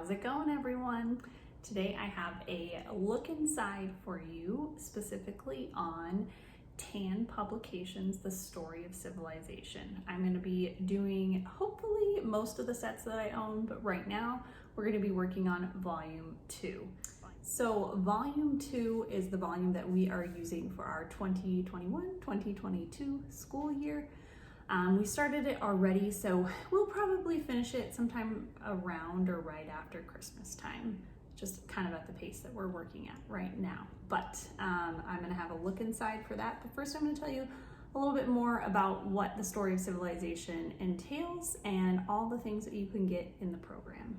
How's it going, everyone? Today I have a look inside for you, specifically on Tan Publications, The Story of Civilization. I'm going to be doing hopefully most of the sets that I own, but right now we're going to be working on Volume 2. So Volume 2 is the volume that we are using for our 2021-2022 school year. We started it already, so we'll probably finish it sometime around or right after Christmas time, just kind of at the pace that we're working at right now. But I'm going to have a look inside for that. But first I'm going to tell you a little bit more about what the Story of Civilization entails and all the things that you can get in the program.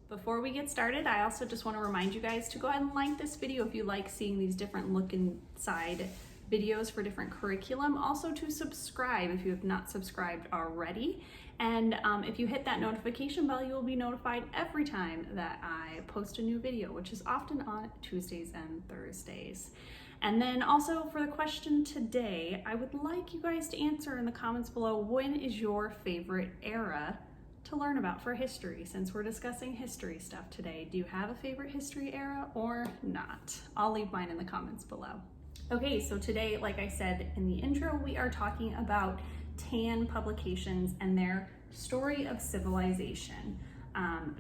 Before we get started, I also just want to remind you guys to go ahead and like this video if you like seeing these different look inside videos for different curriculum. Also to subscribe if you have not subscribed already. And if you hit that notification bell, you will be notified every time that I post a new video, which is often on Tuesdays and Thursdays. And then also for the question today, I would like you guys to answer in the comments below, when is your favorite era to learn about for history? Since we're discussing history stuff today, do you have a favorite history era or not? I'll leave mine in the comments below. Okay, so today, like I said in the intro, we are talking about Tan Publications and their Story of Civilization.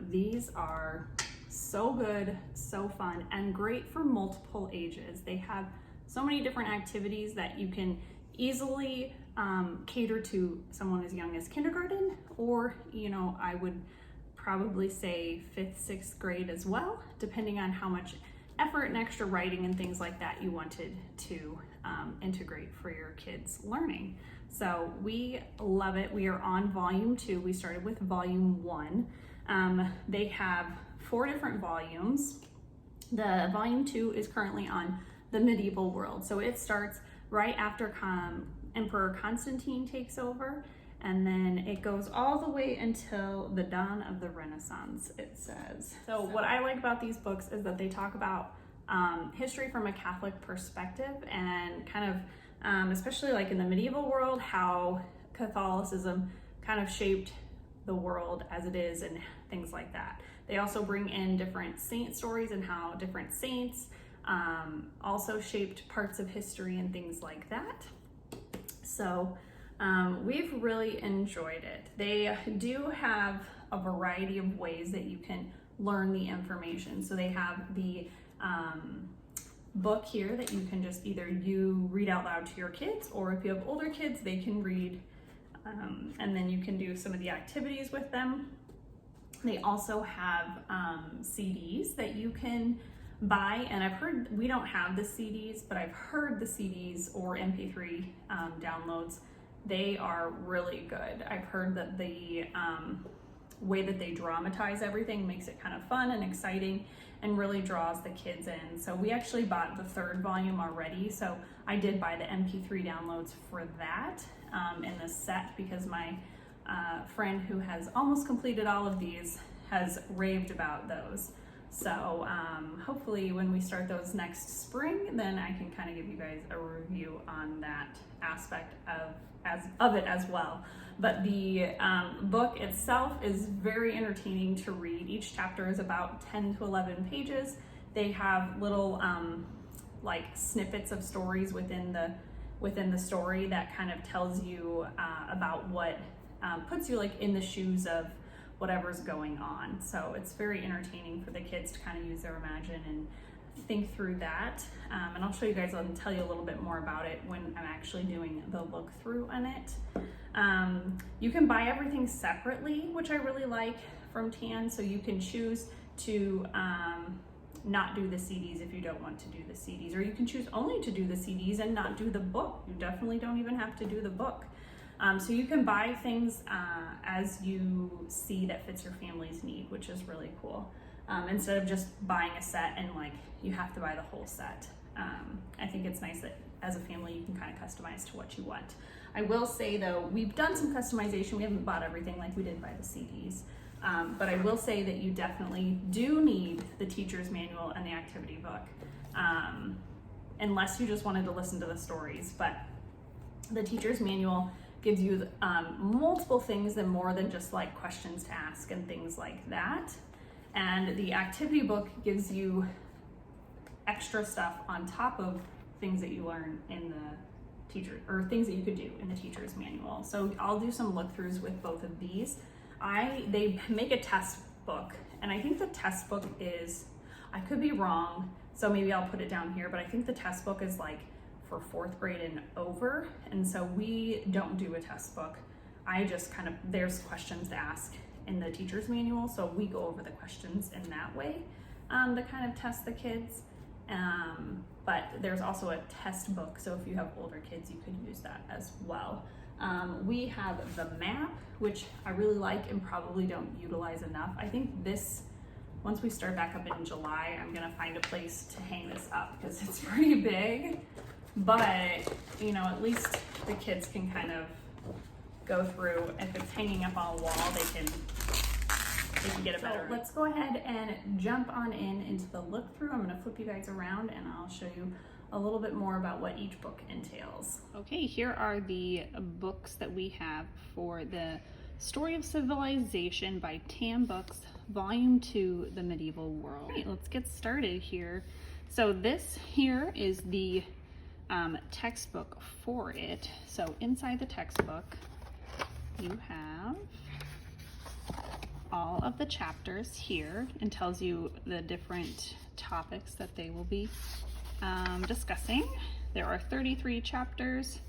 These are so good, so fun, and great for multiple ages. They have so many different activities that you can easily cater to someone as young as kindergarten, or, I would probably say 5th, 6th grade as well, depending on how much effort and extra writing and things like that you wanted to integrate for your kids' learning. So we love it. We are on Volume 2. We started with Volume 1. They have 4 different volumes. The Volume 2 is currently on the medieval world. So it starts right after Emperor Constantine takes over, and then it goes all the way until the dawn of the Renaissance, it says. So what I like about these books is that they talk about history from a Catholic perspective, and kind of, especially like in the medieval world, how Catholicism kind of shaped the world as it is and things like that. They also bring in different saint stories and how different saints also shaped parts of history and things like that. So we've really enjoyed it. They do have a variety of ways that you can learn the information. So they have the book here that you can just either you read out loud to your kids, or if you have older kids, they can read, and then you can do some of the activities with them. They also have CDs that you can buy, and I've heard, we don't have the CDs, but I've heard the CDs or MP3 downloads, they are really good. I've heard that the way that they dramatize everything makes it kind of fun and exciting and really draws the kids in. So we actually bought the 3rd volume already, so I did buy the MP3 downloads for that in the set, because my friend who has almost completed all of these has raved about those. So hopefully when we start those next spring, then I can kind of give you guys a review on that aspect of it as well. But the book itself is very entertaining to read. Each chapter is about 10 to 11 pages. They have little like snippets of stories within the story that kind of tells you about what puts you like in the shoes of whatever's going on. So it's very entertaining for the kids to kind of use their imagination and think through that. And I'll show you guys and tell you a little bit more about it when I'm actually doing the look through on it. You can buy everything separately, which I really like from Tan. So you can choose to not do the CDs if you don't want to do the CDs, or you can choose only to do the CDs and not do the book. You definitely don't even have to do the book. So you can buy things as you see that fits your family's need, which is really cool. Instead of just buying a set and like you have to buy the whole set. I think it's nice that as a family you can kind of customize to what you want. I will say though, we've done some customization. We haven't bought everything like we did by the CDs. But I will say that you definitely do need the teacher's manual and the activity book, unless you just wanted to listen to the stories. But the teacher's manual gives you multiple things and more than just like questions to ask and things like that. And the activity book gives you extra stuff on top of things that you learn in the teacher, or things that you could do in the teacher's manual. So I'll do some look-throughs with both of these. They make a test book, and I think the test book is, I could be wrong, so maybe I'll put it down here, but I think the test book is like for 4th grade and over, and so we don't do a test book. I just kind of, there's questions to ask in the teacher's manual, so we go over the questions in that way to kind of test the kids. But there's also a test book, so if you have older kids, you could use that as well. We have the map, which I really like and probably don't utilize enough. I think this, once we start back up in July, I'm gonna find a place to hang this up because it's pretty big, but you know, at least the kids can kind of go through. If it's hanging up on a wall, they can get a better. So let's go ahead and jump on into the look through. I'm gonna flip you guys around and I'll show you a little bit more about what each book entails. Okay, here are the books that we have for the Story of Civilization by Tam Books, Volume 2, The Medieval World. Right, let's get started here. So this here is the textbook for it. So inside the textbook, you have all of the chapters here and tells you the different topics that they will be discussing. There are 33 chapters,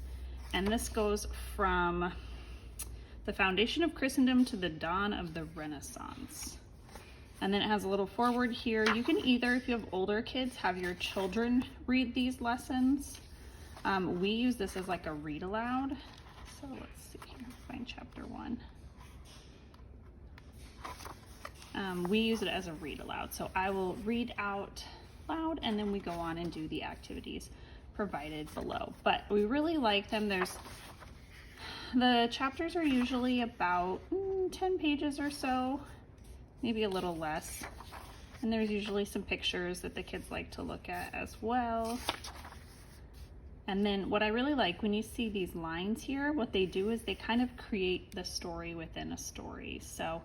and this goes from the foundation of Christendom to the dawn of the Renaissance. And then it has a little foreword here. You can either, if you have older kids, have your children read these lessons. We use this as like a read aloud. So let's see here, find chapter 1. We use it as a read aloud. So I will read out loud and then we go on and do the activities provided below. But we really like them. The chapters are usually about 10 pages or so, maybe a little less. And there's usually some pictures that the kids like to look at as well. And then what I really like, when you see these lines here, what they do is they kind of create the story within a story. So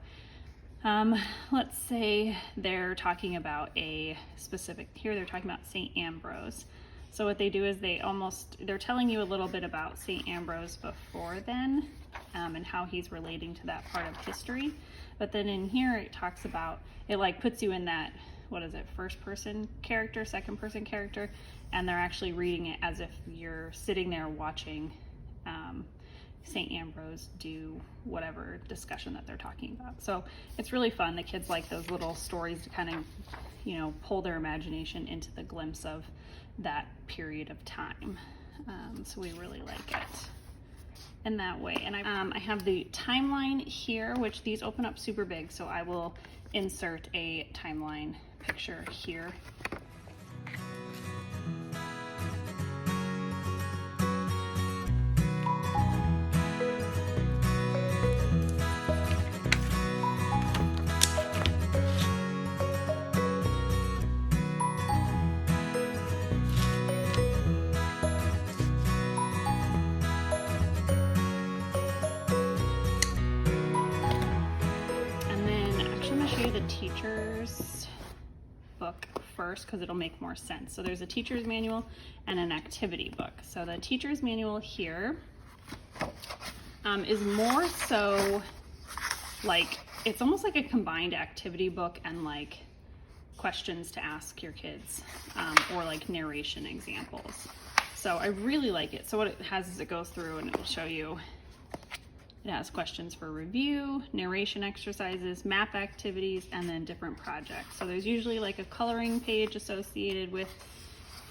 let's say they're talking about a specific, here they're talking about St. Ambrose. So what they do is they're telling you a little bit about St. Ambrose before then, and how he's relating to that part of history. But then in here it talks about, it like puts you in that, what is it, first person character, second person character, and they're actually reading it as if you're sitting there watching St. Ambrose do whatever discussion that they're talking about. So it's really fun. The kids like those little stories to kind of, you know, pull their imagination into the glimpse of that period of time. So we really like it in that way. And I have the timeline here, which these open up super big, so I will insert a timeline picture here. Teacher's book first because it'll make more sense. So there's a teacher's manual and an activity book. So the teacher's manual here is more so like, it's almost like a combined activity book and like questions to ask your kids, or like narration examples. So I really like it. So what it has is it goes through and it will show you. It has questions for review, narration exercises, map activities, and then different projects. So there's usually like a coloring page associated with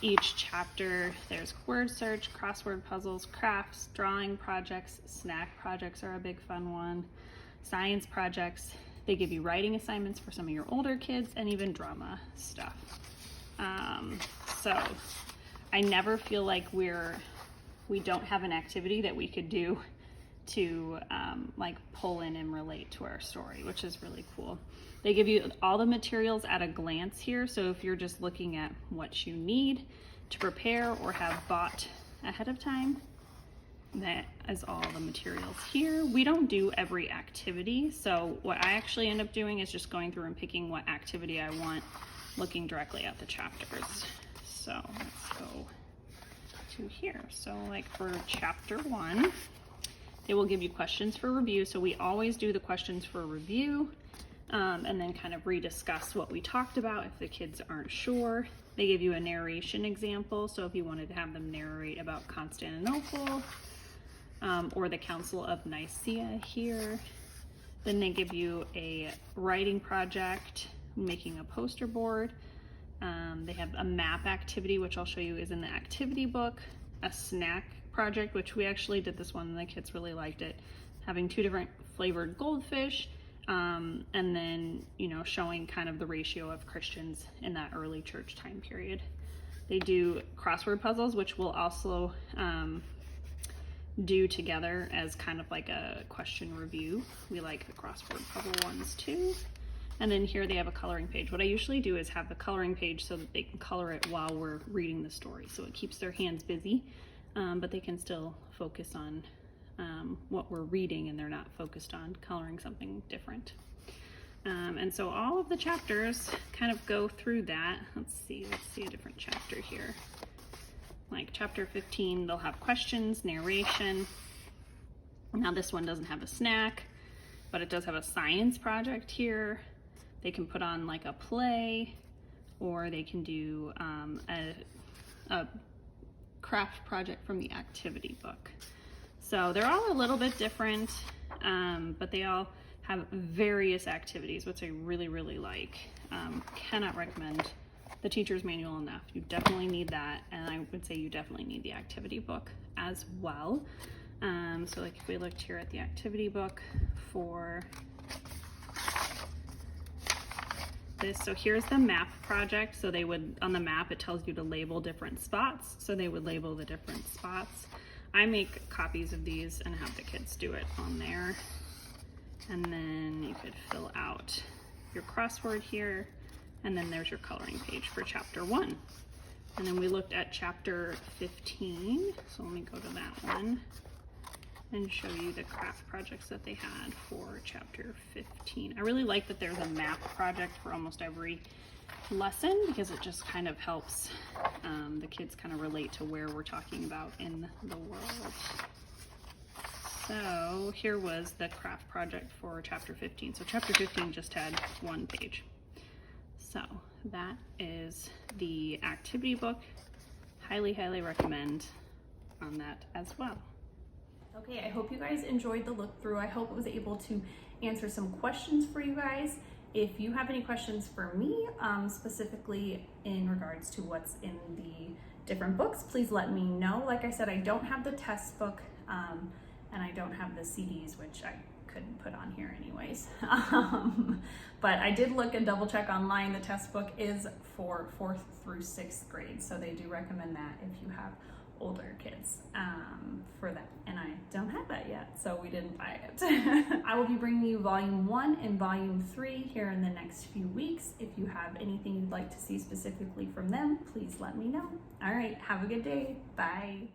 each chapter. There's word search, crossword puzzles, crafts, drawing projects, snack projects are a big fun one, science projects. They give you writing assignments for some of your older kids and even drama stuff. So I never feel like we don't have an activity that we could do to like pull in and relate to our story, which is really cool. They give you all the materials at a glance here, so if you're just looking at what you need to prepare or have bought ahead of time, that is all the materials here. We don't do every activity, so what I actually end up doing is just going through and picking what activity I want, looking directly at the chapters. So let's go to here. So like for chapter 1, they will give you questions for review. So we always do the questions for review, and then kind of rediscuss what we talked about if the kids aren't sure. They give you a narration example. So if you wanted to have them narrate about Constantinople, or the Council of Nicaea here. Then they give you a writing project, making a poster board. They have a map activity, which I'll show you is in the activity book, a snack project, which we actually did this one and the kids really liked it, having 2 different flavored goldfish, and then, you know, showing kind of the ratio of Christians in that early church time period. They do crossword puzzles, which we'll also do together as kind of like a question review. We like the crossword puzzle ones too. And then here they have a coloring page. What I usually do is have the coloring page so that they can color it while we're reading the story. So it keeps their hands busy, but they can still focus on what we're reading and they're not focused on coloring something different. And so all of the chapters kind of go through that. Let's see a different chapter here. Like chapter 15, they'll have questions, narration. Now this one doesn't have a snack, but it does have a science project here. They can put on like a play, or they can do a craft project from the activity book. So they're all a little bit different, but they all have various activities, which I really, really like. Cannot recommend the teacher's manual enough. You definitely need that, and I would say you definitely need the activity book as well. So like if we looked here at the activity book for this, so here's the map project. So they would, on the map it tells you to label different spots, so they would label the different spots. I make copies of these and have the kids do it on there, and then you could fill out your crossword here. And then there's your coloring page for chapter 1. And then we looked at chapter 15. So let me go to that one and show you the craft projects that they had for chapter 15. I really like that there's a map project for almost every lesson, because it just kind of helps the kids kind of relate to where we're talking about in the world. So here was the craft project for chapter 15. So chapter 15 just had 1 page. So that is the activity book. Highly, highly recommend on that as well. Okay, I hope you guys enjoyed the look through. I hope it was able to answer some questions for you guys. If you have any questions for me, specifically in regards to what's in the different books, please let me know. Like I said, I don't have the test book, and I don't have the CDs, which I couldn't put on here anyways. But I did look and double check online. The test book is for 4th through 6th grade, so they do recommend that if you have older kids for that. And I don't have that yet, so we didn't buy it. I will be bringing you volume 1 and volume 3 here in the next few weeks. If you have anything you'd like to see specifically from them, please let me know. All right, have a good day. Bye.